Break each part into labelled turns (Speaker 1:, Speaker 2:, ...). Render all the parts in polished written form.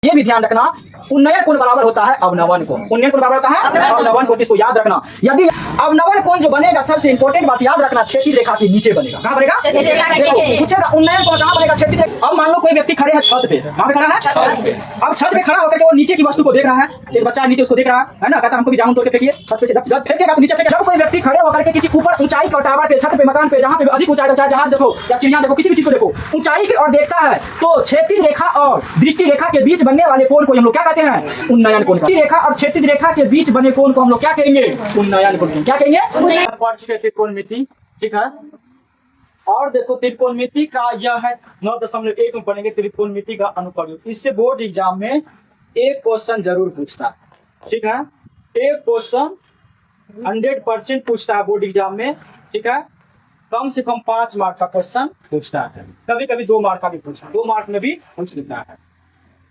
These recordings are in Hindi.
Speaker 1: ये भी ध्यान रखना, उन्नयन कोण बराबर होता है अवनवन कोण। उन्नयन कोण बराबर होता है अवनवन कोण। इसको याद रखना। यदि अवनवन कोण जो बनेगा, सबसे इंपॉर्टेंट बात याद रखना, क्षैतिज रेखा के नीचे बनेगा। कहाँ बनेगा? पूछेगा उन्नयन कोण कहाँ बनेगा? क्षैतिज रेखा। अब मान लो कोई व्यक्ति खड़े हैं छत पे। कहाँ पे खड़ा है? छत पे। अब छत पे खड़ा होकर के वो नीचे की वस्तु को देख रहा है। एक बच्चा नीचे उसको देख रहा है ना, कहता हमको भी जामुन तोड़ के फेंकिए। छत पे से जब फेंकेगा तो नीचे फेंकेगा। जब कोई व्यक्ति खड़े होकर के किसी ऊपर ऊंचाई का टावर पे, छत पे, मकान पे, जहाँ पे अधिक ऊंचाई, चाहे जहाज देखो या चिड़िया देखो, किसी भी चीज को देखो, ऊंचाई की ओर देखता है, तो क्षैतिज रेखा और दृष्टि रेखा के बीच बनने वाले कोण को हम लोग क्या कहते हैं? उन्नयन कोण। रेखा और क्षैतिज रेखा के बीच बने कोण को हम लोग क्या कहेंगे? उन्नयन कोण। क्या कहेंगे? त्रिकोणमिति। ठीक है। और देखो त्रिकोणमिति का यह है 9.1 में पढ़ेंगे त्रिकोणमिति का अनुप्रयोग। इससे बोर्ड एग्जाम में एक क्वेश्चन जरूर पूछता है। ठीक है, एक क्वेश्चन 100% पूछता है बोर्ड एग्जाम में। ठीक है, कम से कम 5 मार्क का क्वेश्चन पूछता है, कभी कभी 2 मार्क का भी पूछता है, 2 मार्क में भी पूछ लेता है।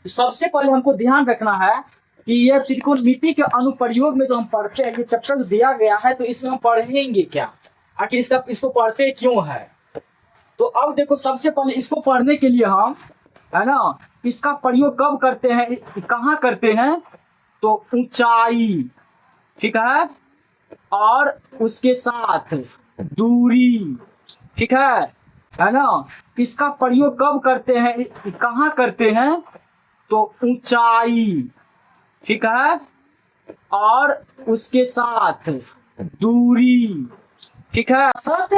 Speaker 1: सबसे पहले हमको ध्यान रखना है कि यह त्रिकोणमिति के अनुप्रयोग में जो हम पढ़ते हैं, ये चैप्टर दिया गया है, तो इसमें हम पढ़ेंगे क्या, आखिर इसको पढ़ते क्यों है। तो अब देखो, सबसे पहले इसको पढ़ने के लिए हम, है ना, इसका प्रयोग कब करते हैं, कहाँ करते हैं, तो ऊंचाई, ठीक है, और उसके साथ दूरी, ठीक है ना। इसका प्रयोग कब करते हैं, कहाँ करते हैं, तो ऊंचाई, ठीक है, और उसके साथ दूरी, ठीक है, साथ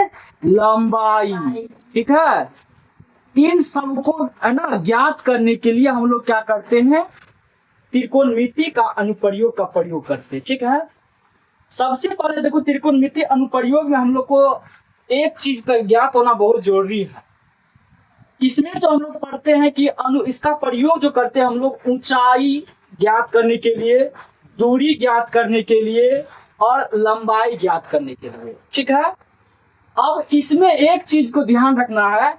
Speaker 1: लंबाई, ठीक है। इन सबको, है ना, ज्ञात करने के लिए हम लोग क्या करते हैं, त्रिकोणमिति का अनुप्रयोग का प्रयोग करते हैं। ठीक है, सबसे पहले देखो, त्रिकोणमिति अनुप्रयोग में हम लोग को एक चीज का ज्ञात होना बहुत जरूरी है। इसमें जो हम लोग पढ़ते हैं कि इसका प्रयोग जो करते हैं हम लोग, ऊंचाई ज्ञात करने के लिए, दूरी ज्ञात करने के लिए, और लंबाई ज्ञात करने के लिए। ठीक है, अब इसमें एक चीज को ध्यान रखना है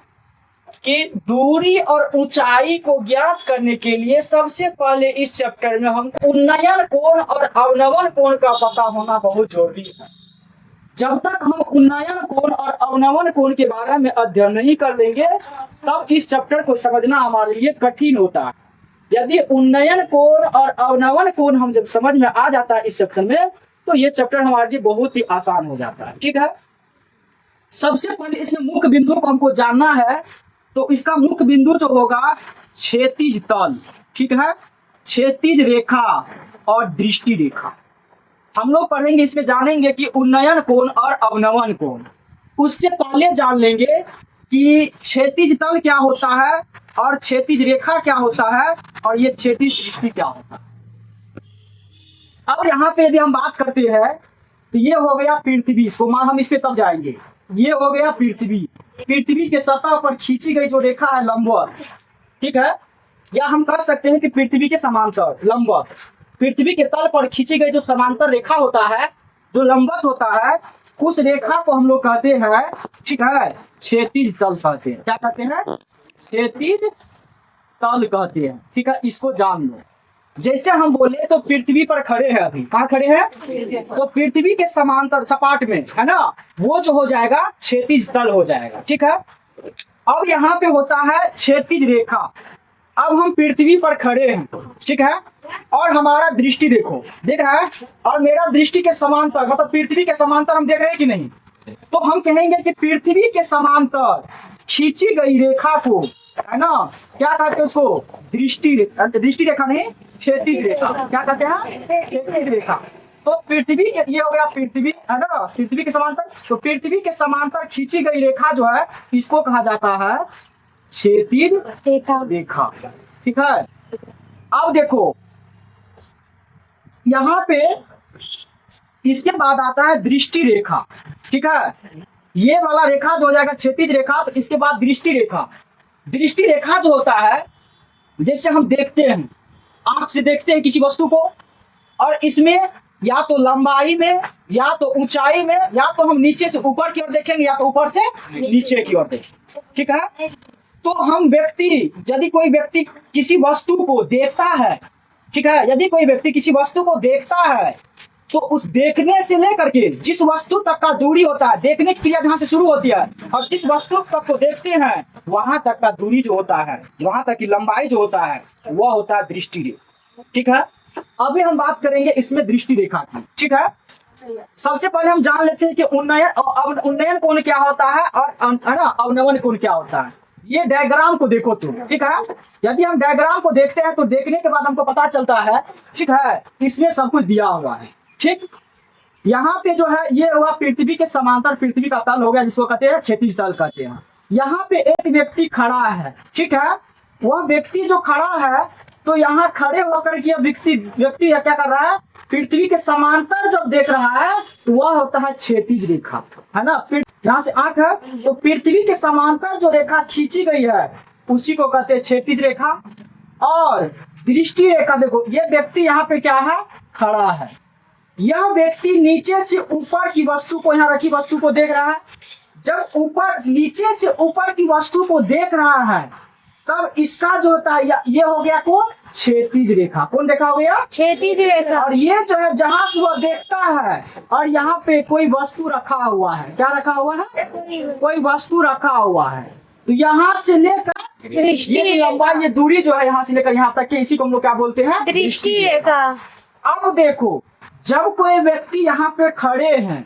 Speaker 1: कि दूरी और ऊंचाई को ज्ञात करने के लिए सबसे पहले इस चैप्टर में हम उन्नयन कोण और अवनवन कोण का पता होना बहुत जरूरी है। जब तक हम उन्नयन कोण और अवनवन कोण के बारे में अध्ययन नहीं कर लेंगे, तब इस चैप्टर को समझना हमारे लिए कठिन होता है। यदि उन्नयन कोण और अवनवन कोण हम जब समझ में आ जाता है इस चैप्टर में, तो ये चैप्टर हमारे लिए बहुत ही आसान हो जाता है। ठीक है, सबसे पहले इसमें मुख्य बिंदु को हमको जानना है। तो इसका मुख्य बिंदु जो होगा, क्षैतिज तल, ठीक है, क्षैतिज रेखा और दृष्टि रेखा। हम लोग पढ़ेंगे, इसमें जानेंगे कि उन्नयन कोण और अवनवन कोण। उससे पहले जान लेंगे कि क्षैतिज तल क्या होता है और क्षैतिज रेखा क्या होता है और ये क्षैतिज दृष्टि क्या होता है। अब यहाँ पे यदि हम बात करते हैं, तो ये हो गया पृथ्वी, इसको मान हम इस पे तब जाएंगे। ये हो गया पृथ्वी, पृथ्वी के सतह पर खींची गई जो रेखा है लंबवत, ठीक है, या हम कह सकते हैं कि पृथ्वी के समांतर लंबवत, पृथ्वी के तल पर खींची गई जो समांतर रेखा होता है, जो लंबवत होता है, उस रेखा को हम लोग कहते हैं, ठीक है, क्षैतिज तल कहते हैं। क्या कहते हैं? क्षैतिज तल कहते हैं। ठीक है, इसको जान लो। जैसे हम बोले तो पृथ्वी पर खड़े हैं, अभी कहाँ खड़े हैं, तो पृथ्वी के समांतर सपाट में, है ना, वो जो हो जाएगा क्षैतिज तल हो जाएगा। ठीक है, अब यहाँ पे होता है क्षैतिज रेखा। अब हम पृथ्वी पर खड़े हैं, ठीक है, और हमारा दृष्टि देखो, देख रहा है, और मेरा दृष्टि के समांतर, मतलब पृथ्वी के समांतर हम देख रहे हैं कि नहीं, तो हम कहेंगे कि पृथ्वी के समांतर खींची गई रेखा को, है ना, क्या कहते हैं उसको, दृष्टि रेखा नहीं, क्षैतिज रेखा। क्या कहते हैं? क्षैतिज रेखा। तो पृथ्वी के, ये हो गया पृथ्वी, है ना, पृथ्वी के समांतर, तो पृथ्वी के समांतर खींची गई रेखा जो है, इसको कहा जाता है क्षैतिज रेखा। ठीक है, अब देखो यहाँ पे इसके बाद आता है दृष्टि रेखा। ठीक है, ये वाला रेखा जो हो जाएगा क्षैतिज रेखा, तो इसके बाद दृष्टि रेखा। दृष्टि रेखा जो होता है, जैसे हम देखते हैं, आंख से देखते हैं किसी वस्तु को, और इसमें या तो लंबाई में, या तो ऊंचाई में, या तो हम नीचे से ऊपर की ओर देखेंगे, या तो ऊपर से नीचे की ओर देखेंगे। ठीक है, तो हम व्यक्ति, यदि कोई व्यक्ति किसी वस्तु को देखता है, ठीक है, यदि कोई व्यक्ति किसी वस्तु को देखता है, तो उस देखने से लेकर के जिस वस्तु तक का दूरी होता है, देखने की क्रिया जहां से शुरू होती है और जिस वस्तु तक को देखते हैं वहां तक का दूरी जो होता है, वहां तक की लंबाई जो होता है वह होता है दृष्टि रेखा। ठीक है, अभी हम बात करेंगे इसमें दृष्टि रेखा की। ठीक है, सबसे पहले हम जान लेते हैं कि उन्नयन कोण क्या होता है और अवनवन कोण क्या होता है। ये डायग्राम को देखो तुम। ठीक है, यदि हम डायग्राम को देखते हैं तो देखने के बाद हमको पता चलता है, ठीक है, इसमें सब कुछ दिया हुआ है। ठीक, यहाँ पे जो है ये हुआ पृथ्वी के समांतर पृथ्वी का तल हो गया, जिसको कहते हैं क्षैतिज तल कहते हैं। यहाँ पे एक व्यक्ति खड़ा है। ठीक है, वह व्यक्ति जो खड़ा है तो यहाँ खड़े होकर के व्यक्ति क्या कर रहा है, पृथ्वी के समांतर जब देख रहा है तो वह होता है क्षैतिज रेखा, है ना। यहाँ से आंख है तो पृथ्वी के समांतर जो रेखा खींची गई है उसी को कहते हैं क्षैतिज रेखा। और दृष्टि रेखा, देखो ये व्यक्ति यहाँ पे क्या है, खड़ा है। यह व्यक्ति नीचे से ऊपर की वस्तु को, यहाँ रखी वस्तु को देख रहा है। जब ऊपर नीचे से ऊपर की वस्तु को देख रहा है तब इसका जो होता है ये हो गया कौन, क्षैतिज रेखा। कौन रेखा हो गया, क्षैतिज रेखा। और ये जो है जहां से वह देखता है और यहाँ पे कोई वस्तु रखा हुआ है, क्या रखा हुआ है, कोई वस्तु रखा हुआ है, तो यहाँ से लेकर ये लंबाई, ये दूरी जो है यहाँ से लेकर यहाँ तक के, इसी को हम लोग क्या बोलते हैं,
Speaker 2: दृष्टि रेखा।
Speaker 1: अब देखो, जब कोई व्यक्ति यहाँ पे खड़े हैं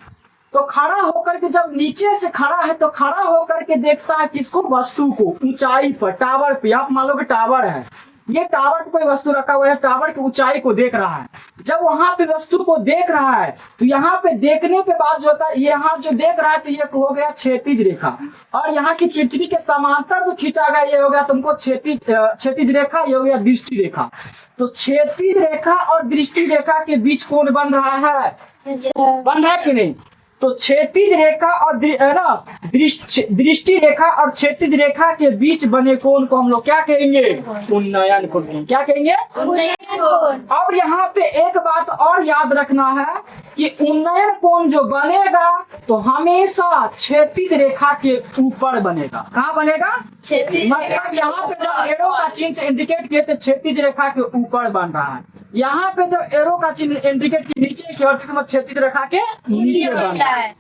Speaker 1: तो खड़ा होकर के, जब नीचे से खड़ा है तो खड़ा होकर के देखता है किसको, वस्तु को, ऊंचाई पर, टावर पे। आप मान लो कि टावर है, ये टावर पे कोई वस्तु रखा हुआ है, टावर की ऊंचाई को देख रहा है। जब वहां पे वस्तु को देख रहा है तो यहाँ पे देखने के बाद जो होता है, यहाँ जो देख रहा है तो ये हो गया क्षैतिज रेखा। और यहाँ की पृथ्वी के समांतर जो खींचा गया ये हो गया तुमको क्षैतिज रेखा, ये हो गया दृष्टि रेखा। तो क्षैतिज रेखा और दृष्टि रेखा के बीच कौन बन रहा है, बन रहा है कि नहीं। तो क्षैतिज रेखा और दृष्टि रेखा और क्षैतिज रेखा के बीच बने कोण को हम लोग क्या कहेंगे, उन्नयन कोण। क्या कहेंगे,
Speaker 2: उन्नयन कोण।
Speaker 1: अब यहाँ पे एक बात और याद रखना है कि उन्नयन कोण जो बनेगा तो हमेशा क्षैतिज रेखा के ऊपर बनेगा। कहाँ बनेगा,
Speaker 2: क्षैतिज।
Speaker 1: मतलब यहाँ पे जब एरो का चिन्ह से इंडिकेट किए तो क्षैतिज रेखा के ऊपर बन रहा है। यहाँ पे जब एरो का चिन्ह इंडिकेट की नीचे की ओर, क्षैतिज रेखा के नीचे बन रहा है।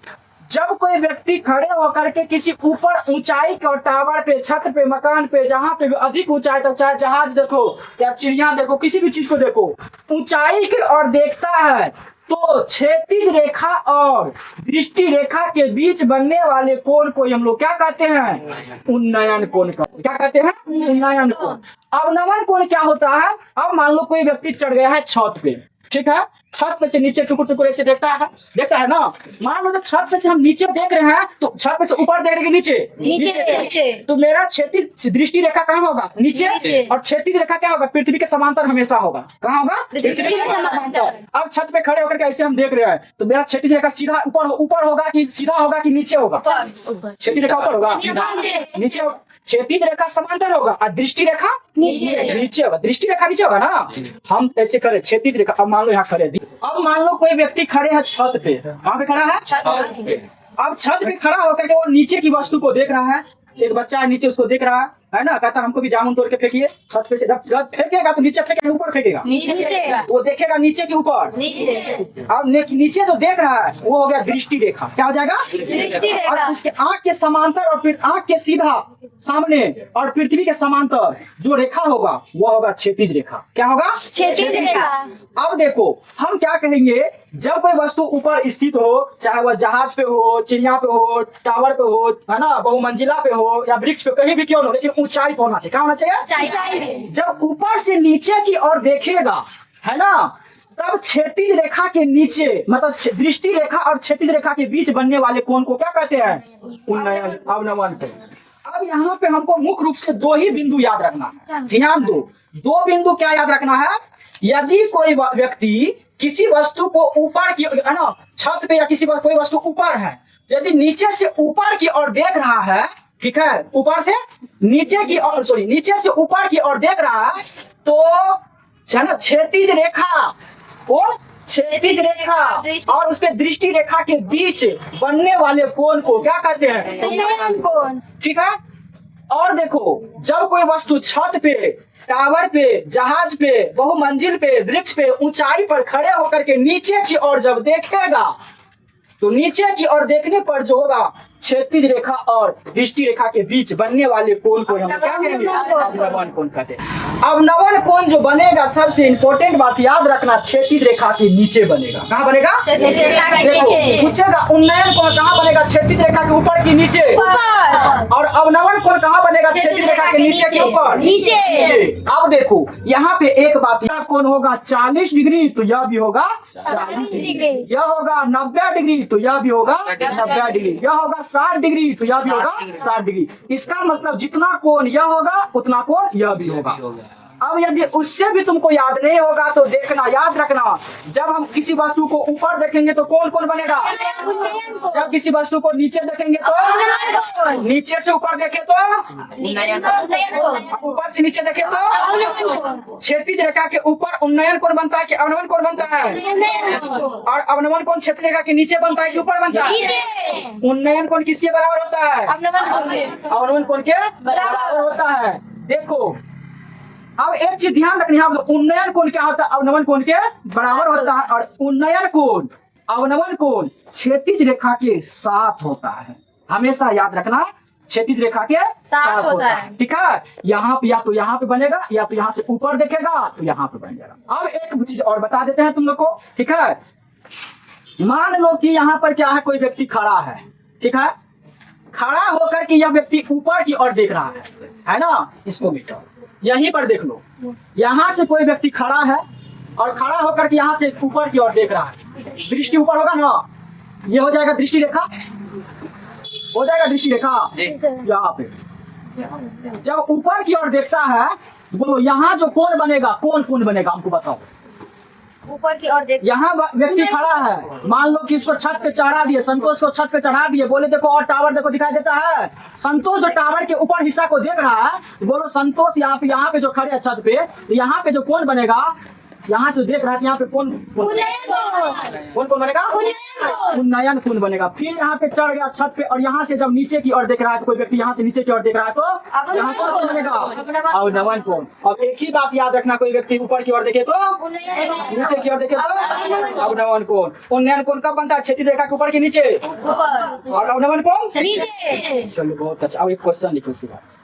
Speaker 1: जब कोई व्यक्ति खड़े होकर के किसी ऊपर ऊंचाई के और टावर पे, छत पे, मकान पे, जहाँ पे भी अधिक ऊंचाई तक, चाहे जहाज देखो या चिड़िया देखो, किसी भी चीज को देखो, ऊंचाई की ओर देखता है तो क्षैतिज रेखा और दृष्टि रेखा के बीच बनने वाले कोण को हम लोग क्या कहते हैं, उन्नयन कोण। क्या कहते हैं, उन्नयन कोण। अवनवन कोण क्या होता है, अब मान लो कोई व्यक्ति चढ़ गया है छत पे, ठीक है, छत पे से नीचे टुकड़े टुकड़े से देखता है ना। मान लो जब छत पे से हम नीचे देख रहे हैं तो छत पे से ऊपर देख रहे हैं नीचे, तो मेरा क्षैतिज दृष्टि रेखा कहाँ होगा, नीचे। और क्षैतिज रेखा क्या होगा, पृथ्वी के समांतर हमेशा होगा। कहाँ होगा, पृथ्वी के समांतर। अब छत पे खड़े होकर के ऐसे हम देख रहे हैं तो मेरा क्षैतिज रेखा सीधा ऊपर होगा कि सीधा होगा कि नीचे होगा, क्षैतिज रेखा ऊपर होगा, नीचे होगा। क्षैतिज रेखा समांतर होगा और दृष्टि रेखा नीचे होगा। दृष्टि रेखा नीचे होगा ना। हम ऐसे करें क्षैतिज रेखा। अब मान लो यहाँ खड़े, अब मान लो कोई व्यक्ति खड़े हैं छत पे, वहां पे खड़ा है छत पे। अब छत पे खड़ा होकर के वो नीचे की वस्तु को देख रहा है। एक बच्चा है नीचे, उसको देख रहा है ना, कहता हमको भी जामुन तोड़ के फेंकिए। छत पे से जब फेंकेगा तो नीचे फेंकेगा, ऊपर फेंकेगा, वो देखेगा नीचे के ऊपर। अब नीचे जो देख रहा है वो हो गया दृष्टि रेखा। क्या हो जाएगा,
Speaker 2: दृष्टि रेखा।
Speaker 1: और उसके आंख के समांतर और फिर आंख के सीधा सामने और पृथ्वी के समांतर जो रेखा होगा वो होगा क्षैतिज रेखा। क्या होगा,
Speaker 2: क्षैतिज रेखा।
Speaker 1: अब देखो हम क्या कहेंगे, जब कोई वस्तु ऊपर स्थित हो, चाहे वह जहाज पे हो, चिड़िया पे हो, टावर पे हो, है ना, बहुमंजिला पे हो या वृक्ष पे, कहीं भी क्यों हो, लेकिन ऊंचाई पे होना चाहिए। क्या होना चाहिए, जब ऊपर से नीचे की ओर देखेगा, है ना, तब क्षैतिज रेखा के नीचे, मतलब दृष्टि रेखा और क्षैतिज रेखा के बीच बनने वाले कोण को क्या कहते हैं, उन्नयन, अवनवन कोण। अब यहाँ पे हमको मुख्य रूप से दो ही बिंदु याद रखना है। ध्यान दो, दो बिंदु क्या याद रखना है, यदि कोई व्यक्ति किसी वस्तु को ऊपर की, है ना, छत पे या किसी कोई वस्तु ऊपर है, यदि नीचे से ऊपर की ओर देख रहा है, ठीक है, ऊपर से नीचे की ओर, नीचे से ऊपर की ओर देख रहा है तो है ना क्षैतिज रेखा और क्षैतिज रेखा और उसके दृष्टि रेखा के बीच बनने वाले कोण को क्या कहते हैं,
Speaker 2: उन्नयन कोण।
Speaker 1: ठीक है। और देखो जब कोई वस्तु छत पे टावर पे, जहाज पे, बहुमंजिल पे, वृक्ष पे, ऊंचाई पर खड़े होकर के नीचे की ओर जब देखेगा तो नीचे की ओर देखने पर जो होगा क्षैतिज रेखा और दृष्टि रेखा के बीच बनने वाले कोण को हम क्या कहेंगे? अवनवन कोण कहते हैं। अवनवन कोण जो बनेगा, सबसे इंपॉर्टेंट बात याद रखना, क्षैतिज रेखा के नीचे बनेगा। कहाँ बनेगा?
Speaker 2: क्षैतिज रेखा के
Speaker 1: देखो
Speaker 2: नीचे।
Speaker 1: पूछेगा उन्नयन कोण कहाँ बनेगा? क्षैतिज रेखा के ऊपर की नीचे। और अवनवन कोण कहाँ बनेगा? क्षैतिज रेखा के नीचे के ऊपर
Speaker 2: नीचे।
Speaker 1: अब देखो यहाँ पे एक बात, यह कोण होगा 40 डिग्री तो यह भी होगा 40 डिग्री, यह होगा 90 डिग्री तो यह भी होगा 90 डिग्री, यह होगा 60 डिग्री तो यह भी होगा 60 डिग्री। इसका मतलब जितना कोण यह होगा उतना कोण यह भी होगा। अब यदि उससे भी तुमको याद नहीं होगा तो देखना, याद रखना, जब हम किसी वस्तु को ऊपर देखेंगे तो कौन कौन बनेगा? जब किसी वस्तु को नीचे देखेंगे तो नीचे से ऊपर देखे तो, ऊपर से नीचे देखे तो, क्षैतिज रेखा के ऊपर उन्नयन कोण बनता है कि अवनवन कोण बनता है? और अवनवन कोण क्षैतिज रेखा के नीचे बनता है कि ऊपर बनता है? उन्नयन कोण किसके बराबर होता है? अवनवन कोण के बराबर होता है। देखो अब एक चीज ध्यान रखनी है, उन्नयन कोण क्या होता है? अवनवन कोण के बराबर होता है। और उन्नयन कोण, अवनवन कोण क्षैतिज रेखा के साथ होता है। हमेशा याद रखना, क्षैतिज रेखा के साथ होता है। ठीक है, यहाँ पे या तो यहाँ पे बनेगा या तो यहाँ से ऊपर देखेगा तो यहाँ पे बन जाएगा। अब एक चीज और बता देते हैं तुम लोग को, ठीक है। मान लो कि यहाँ पर क्या है, कोई व्यक्ति खड़ा है, ठीक है। खड़ा होकर के यह व्यक्ति ऊपर की ओर देख रहा है ना। इसको मिटाओ, यहीं पर देख लो, यहाँ से कोई व्यक्ति खड़ा है और खड़ा होकर के यहाँ से ऊपर की ओर देख रहा है। दृष्टि ऊपर होगा ना, ये हो जाएगा दृष्टि रेखा, हो जाएगा दृष्टि रेखा यहाँ पे। जब ऊपर की ओर देखता है, बोलो यहाँ जो कोण बनेगा, कौन बनेगा हमको बताओ?
Speaker 2: ऊपर की ओर देख,
Speaker 1: यहाँ व्यक्ति खड़ा है, मान लो कि इसको छत पे चढ़ा दिए, संतोष को छत पे चढ़ा दिए, बोले देखो और टावर देखो दिखाई देता है। संतोष जो टावर के ऊपर हिस्सा को देख रहा है, बोलो संतोष यहाँ पे जो खड़े है छत पे, तो यहाँ पे जो कोण बनेगा, यहाँ से देख रहा है, यहाँ पे कौन बनेगा? उन्नयन कोण बनेगा। फिर यहाँ पे चढ़ गया छत पे और यहाँ से जब नीचे की ओर देख रहा है, तो कोई व्यक्ति यहाँ से नीचे की ओर देख रहा है, तो यहाँ कौन बनेगा? अवनवन कोण। और एक ही बात याद रखना, कोई व्यक्ति ऊपर की ओर देखे तो, नीचे की ओर देखे तो अवनवन कोण। उन्नयन कोण कब बनता है? क्षैतिज रेखा के ऊपर के नीचे। और अवनवन कोण नीचे। चलो बहुत अच्छा। अब एक क्वेश्चन लिखो इसके बाद।